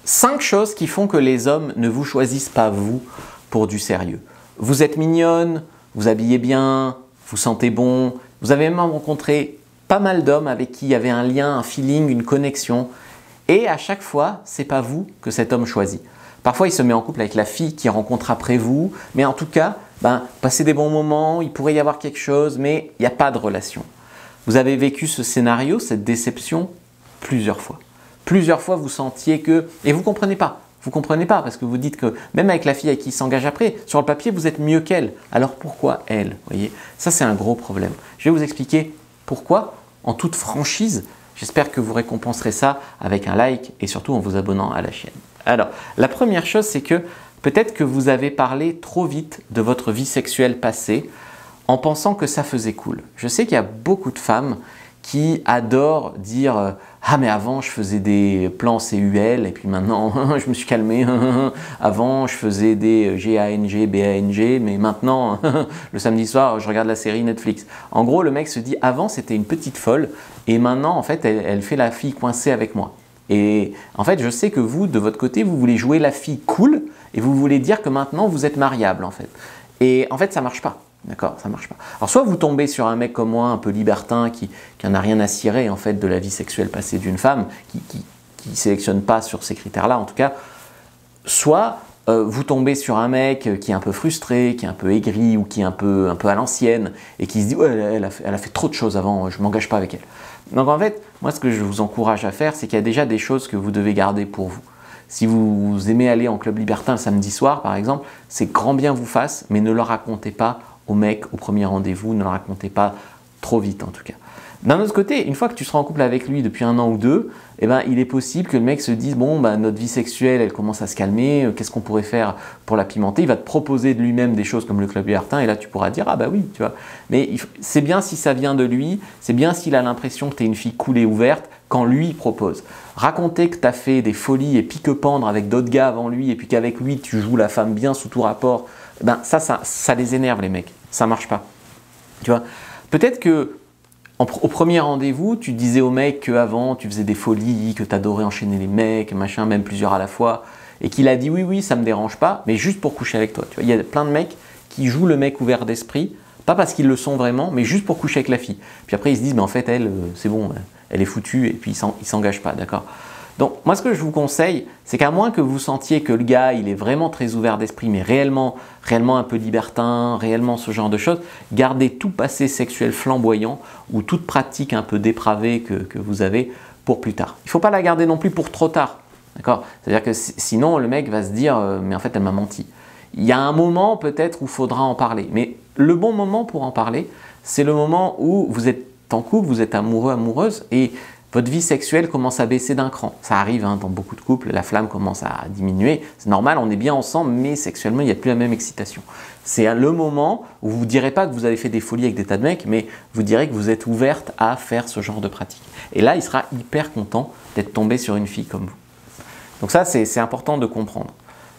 5 choses qui font que les hommes ne vous choisissent pas vous pour du sérieux. Vous êtes mignonne, vous habillez bien, vous sentez bon. Vous avez même rencontré pas mal d'hommes avec qui il y avait un lien, un feeling, une connexion. Et à chaque fois, ce n'est pas vous que cet homme choisit. Parfois, il se met en couple avec la fille qu'il rencontre après vous. Mais en tout cas, passez des bons moments, il pourrait y avoir quelque chose, mais il n'y a pas de relation. Vous avez vécu ce scénario, cette déception, plusieurs fois. Plusieurs fois, vous sentiez que… Et vous ne comprenez pas. Vous ne comprenez pas parce que vous dites que même avec la fille avec qui il s'engage après, sur le papier, vous êtes mieux qu'elle. Alors pourquoi elle? Voyez, ça, c'est un gros problème. Je vais vous expliquer pourquoi, en toute franchise. J'espère que vous récompenserez ça avec un like et surtout en vous abonnant à la chaîne. Alors, la première chose, c'est que peut-être que vous avez parlé trop vite de votre vie sexuelle passée en pensant que ça faisait cool. Je sais qu'il y a beaucoup de femmes qui adorent dire « Ah mais avant je faisais des plans CUL et puis maintenant je me suis calmé, avant je faisais des GANG, BANG mais maintenant le samedi soir je regarde la série Netflix ». En gros le mec se dit « Avant c'était une petite folle et maintenant en fait elle fait la fille coincée avec moi ». Et en fait je sais que vous de votre côté vous voulez jouer la fille cool et vous voulez dire que maintenant vous êtes mariable en fait. Et en fait ça marche pas. D'accord, ça marche pas. Alors soit vous tombez sur un mec comme moi, un peu libertin, qui en a rien à cirer en fait de la vie sexuelle passée d'une femme, qui sélectionne pas sur ces critères-là en tout cas. Soit vous tombez sur un mec qui est un peu frustré, qui est un peu aigri ou qui est un peu à l'ancienne et qui se dit ouais, elle a fait trop de choses avant, je m'engage pas avec elle. Donc en fait, moi ce que je vous encourage à faire, c'est qu'il y a déjà des choses que vous devez garder pour vous. Si vous aimez aller en club libertin le samedi soir par exemple, c'est grand bien vous fasse, mais ne leur racontez pas au mec au premier rendez-vous, ne le racontez pas trop vite en tout cas. D'un autre côté, une fois que tu seras en couple avec lui depuis 1 an ou 2, il est possible que le mec se dise bon notre vie sexuelle elle commence à se calmer, qu'est-ce qu'on pourrait faire pour la pimenter? Il va te proposer de lui-même des choses comme le club libertin et là tu pourras dire ah bah oui tu vois. Mais c'est bien si ça vient de lui, c'est bien s'il a l'impression que tu es une fille cool et ouverte quand lui propose. Raconter que tu as fait des folies et pique-pendre avec d'autres gars avant lui et puis qu'avec lui tu joues la femme bien sous tout rapport, ça les énerve les mecs, ça marche pas. Tu vois, peut-être que au premier rendez-vous, tu disais au mec qu'avant tu faisais des folies, que tu adorais enchaîner les mecs, machin, même plusieurs à la fois, et qu'il a dit oui, ça me dérange pas, mais juste pour coucher avec toi. Tu vois, il y a plein de mecs qui jouent le mec ouvert d'esprit, pas parce qu'ils le sont vraiment, mais juste pour coucher avec la fille. Puis après ils se disent mais en fait elle, c'est bon, elle est foutue, et puis ils s'engagent pas, d'accord? Donc moi ce que je vous conseille, c'est qu'à moins que vous sentiez que le gars il est vraiment très ouvert d'esprit, mais réellement un peu libertin, réellement ce genre de choses, gardez tout passé sexuel flamboyant ou toute pratique un peu dépravée que vous avez pour plus tard. Il ne faut pas la garder non plus pour trop tard, d'accord? C'est-à-dire que sinon le mec va se dire mais en fait elle m'a menti. Il y a un moment peut-être où il faudra en parler, mais le bon moment pour en parler, c'est le moment où vous êtes en couple, vous êtes amoureux, amoureuse et votre vie sexuelle commence à baisser d'un cran. Ça arrive dans beaucoup de couples, la flamme commence à diminuer. C'est normal, on est bien ensemble, mais sexuellement, il n'y a plus la même excitation. C'est le moment où vous ne direz pas que vous avez fait des folies avec des tas de mecs, mais vous direz que vous êtes ouverte à faire ce genre de pratique. Et là, il sera hyper content d'être tombé sur une fille comme vous. Donc ça, c'est important de comprendre.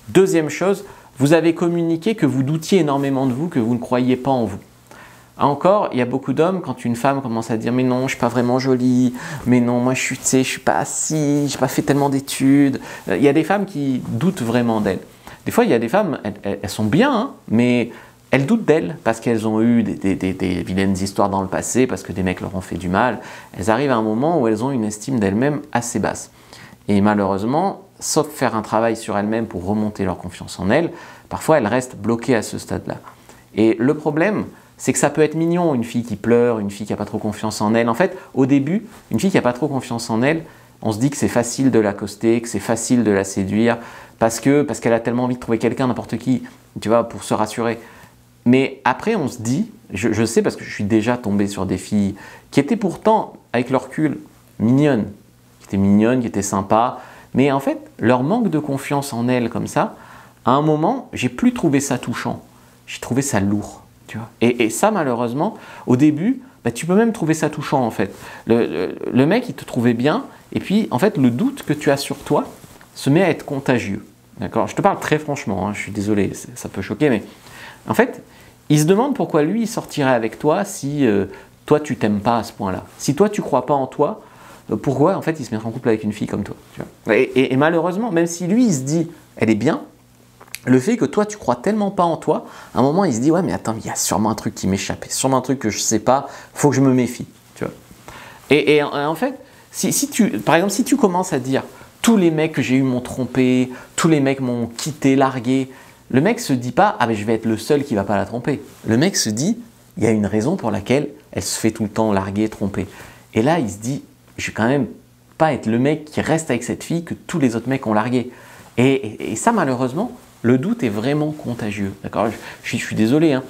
Deuxième chose, vous avez communiqué que vous doutiez énormément de vous, que vous ne croyiez pas en vous. Encore, il y a beaucoup d'hommes, quand une femme commence à dire « mais non, je ne suis pas vraiment jolie, mais non, moi je suis pas assis, je n'ai pas fait tellement d'études ». Il y a des femmes qui doutent vraiment d'elles. Des fois, il y a des femmes, elles sont bien, hein, mais elles doutent d'elles parce qu'elles ont eu des vilaines histoires dans le passé, parce que des mecs leur ont fait du mal. Elles arrivent à un moment où elles ont une estime d'elles-mêmes assez basse. Et malheureusement, sauf faire un travail sur elles-mêmes pour remonter leur confiance en elles, parfois elles restent bloquées à ce stade-là. Et le problème, c'est que ça peut être mignon, une fille qui pleure, une fille qui n'a pas trop confiance en elle. En fait, au début, une fille qui n'a pas trop confiance en elle, on se dit que c'est facile de l'accoster, que c'est facile de la séduire, parce qu'elle a tellement envie de trouver quelqu'un, n'importe qui, tu vois, pour se rassurer. Mais après, on se dit, je sais parce que je suis déjà tombé sur des filles qui étaient pourtant, avec leur recul, mignonnes, qui étaient sympas, mais en fait, leur manque de confiance en elles comme ça, à un moment, j'ai plus trouvé ça touchant, j'ai trouvé ça lourd. Tu vois. Et ça, malheureusement, au début, tu peux même trouver ça touchant, en fait. Le mec, il te trouvait bien, et puis, en fait, le doute que tu as sur toi se met à être contagieux. D'accord? Je te parle très franchement, hein, je suis désolé, ça peut choquer, mais en fait, il se demande pourquoi lui, il sortirait avec toi si toi, tu t'aimes pas à ce point-là. Si toi, tu crois pas en toi, pourquoi en fait il se met en couple avec une fille comme toi, tu vois. Et malheureusement, même si lui il se dit elle est bien, le fait que toi tu crois tellement pas en toi, à un moment il se dit ouais mais attends, il y a sûrement un truc qui m'échappe, sûrement un truc que je sais pas, faut que je me méfie, tu vois. Et en fait, par exemple, si tu commences à dire tous les mecs que j'ai eu m'ont trompé, tous les mecs m'ont quitté, largué, le mec se dit pas ah mais je vais être le seul qui va pas la tromper. Le mec se dit il y a une raison pour laquelle elle se fait tout le temps larguer, tromper. Et là il se dit je vais quand même pas être le mec qui reste avec cette fille que tous les autres mecs ont largué. Et ça malheureusement, le doute est vraiment contagieux. D'accord, je suis désolé. Hein.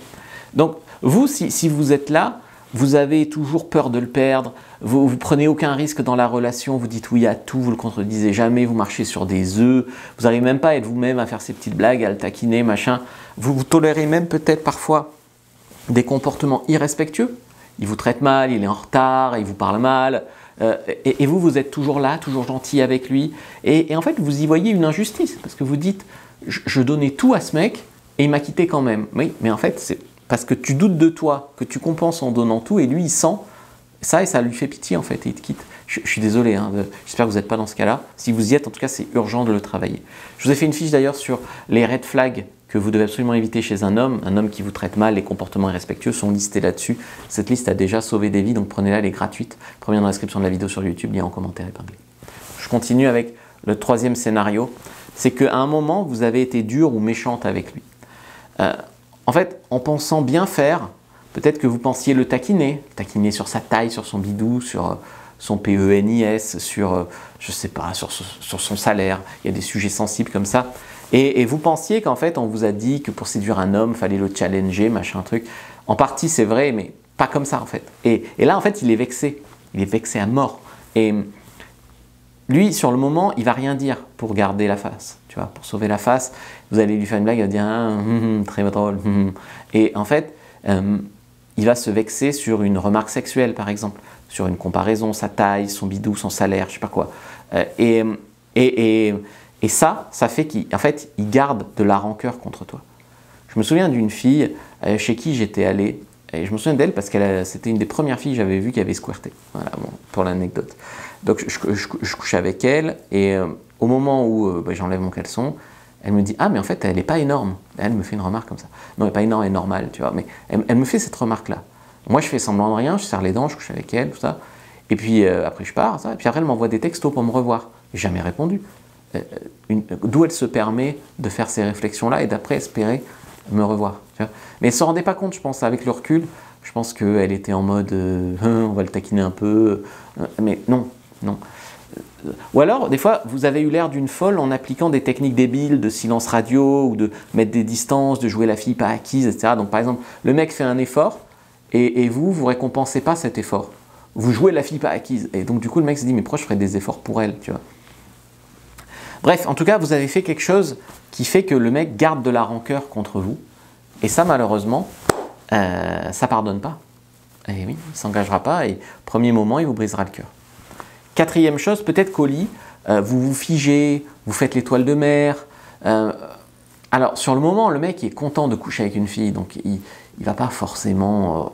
Donc vous, si vous êtes là, vous avez toujours peur de le perdre, vous prenez aucun risque dans la relation, vous dites oui à tout, vous le contredisez jamais, vous marchez sur des œufs, vous n'arrivez même pas à être vous-même, à faire ces petites blagues, à le taquiner, machin. Vous tolérez même peut-être parfois des comportements irrespectueux. Il vous traite mal, il est en retard, il vous parle mal, et vous êtes toujours là, toujours gentil avec lui. Et en fait, vous y voyez une injustice, parce que vous dites je donnais tout à ce mec et il m'a quitté quand même. Oui, mais en fait, c'est parce que tu doutes de toi, que tu compenses en donnant tout, et lui, il sent ça et ça lui fait pitié en fait, et il te quitte. Je suis désolé, hein, j'espère que vous n'êtes pas dans ce cas-là. Si vous y êtes, en tout cas, c'est urgent de le travailler. Je vous ai fait une fiche d'ailleurs sur les red flags que vous devez absolument éviter chez un homme qui vous traite mal, les comportements irrespectueux sont listés là-dessus. Cette liste a déjà sauvé des vies, donc prenez-la, elle est gratuite. Première dans la description de la vidéo sur YouTube, lien en commentaire épinglé. Je continue avec le troisième scénario, c'est qu'à un moment, vous avez été dur ou méchante avec lui. En fait, en pensant bien faire, peut-être que vous pensiez le taquiner sur sa taille, sur son bidou, sur son PENIS, sur, je sais pas, sur son salaire. Il y a des sujets sensibles comme ça. Et vous pensiez qu'en fait, on vous a dit que pour séduire un homme, il fallait le challenger, machin truc. En partie, c'est vrai, mais pas comme ça en fait. Et là, en fait, il est vexé. Il est vexé à mort. Et lui, sur le moment, il va rien dire pour garder la face, tu vois, pour sauver la face. Vous allez lui faire une blague, il va dire très drôle. Et en fait, il va se vexer sur une remarque sexuelle, par exemple, sur une comparaison, sa taille, son bidou, son salaire, je sais pas quoi. Et ça fait qu'en fait, il garde de la rancœur contre toi. Je me souviens d'une fille chez qui j'étais allé. Et je me souviens d'elle parce que c'était une des premières filles que j'avais vues qui avait squirté. Voilà, bon, pour l'anecdote. Donc je couche avec elle et au moment où j'enlève mon caleçon, elle me dit « Ah mais en fait elle n'est pas énorme ». Elle me fait une remarque comme ça. Non, elle n'est pas énorme, elle est normale, tu vois. Mais elle me fait cette remarque-là. Moi je fais semblant de rien, je serre les dents, je couche avec elle, tout ça. Et puis après je pars, ça. Et puis après elle m'envoie des textos pour me revoir. J'ai jamais répondu. D'où elle se permet de faire ces réflexions-là et d'après espérer me revoir. Tu vois. Mais elle ne se rendait pas compte, je pense, avec le recul. Je pense qu'elle était en mode on va le taquiner un peu. Mais non, non. Ou alors, des fois, vous avez eu l'air d'une folle en appliquant des techniques débiles de silence radio ou de mettre des distances, de jouer la fille pas acquise, etc. Donc, par exemple, le mec fait un effort et vous récompensez pas cet effort. Vous jouez la fille pas acquise. Et donc, du coup, le mec se dit mais pourquoi je ferais des efforts pour elle, tu vois. Bref, en tout cas, vous avez fait quelque chose qui fait que le mec garde de la rancœur contre vous. Et ça, malheureusement, ça pardonne pas. Et oui, il ne s'engagera pas et premier moment, il vous brisera le cœur. Quatrième chose, peut-être qu'au lit, vous vous figez, vous faites l'étoile de mer. Alors, sur le moment, le mec est content de coucher avec une fille, donc il ne va pas forcément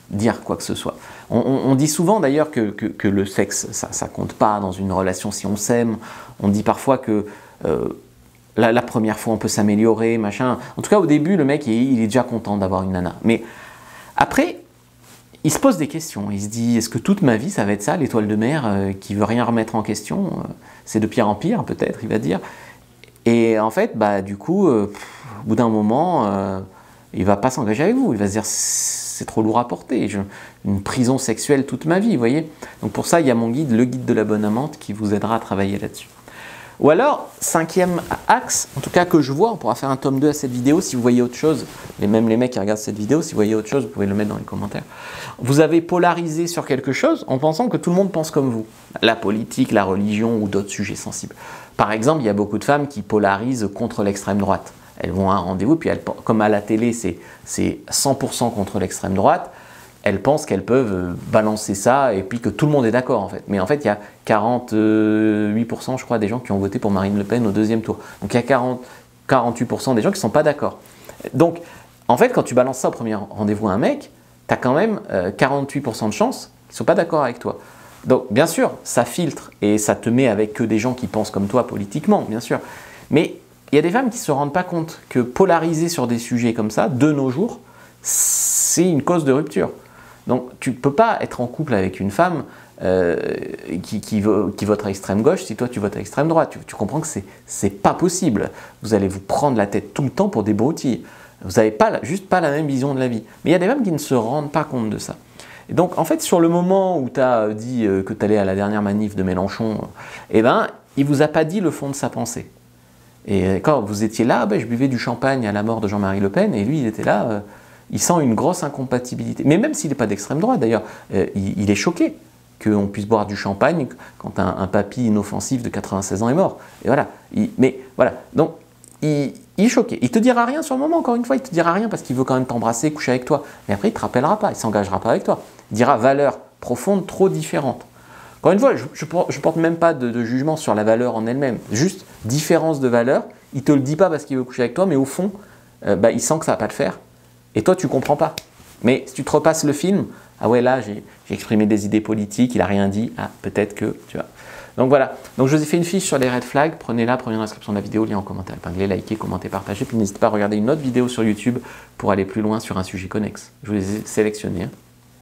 dire quoi que ce soit. On dit souvent d'ailleurs que le sexe, ça ne compte pas dans une relation si on s'aime. On dit parfois que la première fois, on peut s'améliorer, machin. En tout cas, au début, le mec, il est déjà content d'avoir une nana. Mais après, il se pose des questions. Il se dit, est-ce que toute ma vie, ça va être ça, l'étoile de mer, qui veut rien remettre en question? C'est de pire en pire, peut-être, il va dire. Et en fait, du coup, au bout d'un moment, il ne va pas s'engager avec vous. Il va se dire, c'est trop lourd à porter. Une prison sexuelle toute ma vie, vous voyez. Donc pour ça, il y a mon guide, le guide de la bonne amante, qui vous aidera à travailler là-dessus. Ou alors, cinquième axe, en tout cas que je vois, on pourra faire un tome 2 à cette vidéo, si vous voyez autre chose, et même les mecs qui regardent cette vidéo, si vous voyez autre chose, vous pouvez le mettre dans les commentaires. Vous avez polarisé sur quelque chose en pensant que tout le monde pense comme vous. La politique, la religion ou d'autres sujets sensibles. Par exemple, il y a beaucoup de femmes qui polarisent contre l'extrême droite. Elles vont à un rendez-vous, puis comme à la télé, c'est 100% contre l'extrême droite, elles pensent qu'elles peuvent balancer ça et puis que tout le monde est d'accord en fait. Mais en fait, il y a 48% je crois des gens qui ont voté pour Marine Le Pen au deuxième tour. Donc il y a 48% des gens qui ne sont pas d'accord. Donc en fait, quand tu balances ça au premier rendez-vous à un mec, tu as quand même 48% de chances qu'ils ne soient pas d'accord avec toi. Donc, bien sûr, ça filtre et ça te met avec que des gens qui pensent comme toi politiquement, bien sûr. Mais il y a des femmes qui ne se rendent pas compte que polariser sur des sujets comme ça, de nos jours, c'est une cause de rupture. Donc, tu ne peux pas être en couple avec une femme qui vote à extrême gauche si toi tu votes à extrême droite. Tu comprends que c'est pas possible. Vous allez vous prendre la tête tout le temps pour des broutilles. Vous n'avez juste pas la même vision de la vie. Mais il y a des femmes qui ne se rendent pas compte de ça. Et donc, en fait, sur le moment où tu as dit que tu allais à la dernière manif de Mélenchon, eh ben, il ne vous a pas dit le fond de sa pensée. Et quand vous étiez là, je buvais du champagne à la mort de Jean-Marie Le Pen, et lui, il était là, il sent une grosse incompatibilité. Mais même s'il n'est pas d'extrême droite, d'ailleurs, il est choqué qu'on puisse boire du champagne quand un papy inoffensif de 96 ans est mort. Et voilà. Mais voilà. Donc, il est choqué. Il ne te dira rien sur le moment, encore une fois, il ne te dira rien parce qu'il veut quand même t'embrasser, coucher avec toi. Mais après, il ne te rappellera pas, il ne s'engagera pas avec toi. Il dira valeurs profondes trop différentes. Encore une fois, je ne porte même pas de jugement sur la valeur en elle-même. Juste différence de valeur. Il ne te le dit pas parce qu'il veut coucher avec toi, mais au fond, il sent que ça ne va pas le faire. Et toi, tu ne comprends pas. Mais si tu te repasses le film, ah ouais, là, j'ai exprimé des idées politiques, il n'a rien dit, ah, peut-être que, tu vois. Donc voilà, donc je vous ai fait une fiche sur les red flags, prenez-la, prenez dans la description de la vidéo, lien en commentaire épinglé, likez, commentez, partagez, puis n'hésitez pas à regarder une autre vidéo sur YouTube pour aller plus loin sur un sujet connexe. Je vous les ai sélectionnés.